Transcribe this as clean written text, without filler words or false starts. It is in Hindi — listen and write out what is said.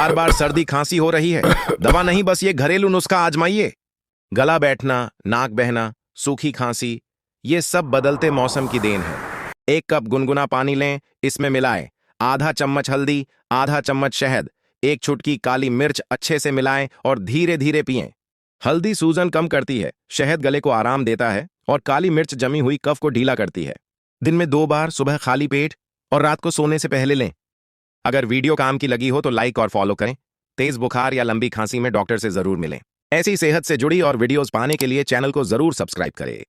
बार बार सर्दी खांसी हो रही है? दवा नहीं, बस ये घरेलू नुस्खा आजमाइए। गला बैठना, नाक बहना, सूखी खांसी, ये सब बदलते मौसम की देन है। 1 कप गुनगुना पानी लें, इसमें मिलाएं आधा चम्मच हल्दी, आधा चम्मच शहद, 1 चुटकी काली मिर्च, अच्छे से मिलाएं और धीरे धीरे पिएं। हल्दी सूजन कम करती है, शहद गले को आराम देता है और काली मिर्च जमी हुई कफ को ढीला करती है। दिन में 2 बार, सुबह खाली पेट और रात को सोने से पहले लें। अगर वीडियो काम की लगी हो तो लाइक और फॉलो करें। तेज बुखार या लंबी खांसी में डॉक्टर से जरूर मिलें। ऐसी सेहत से जुड़ी और वीडियोस पाने के लिए चैनल को जरूर सब्सक्राइब करें।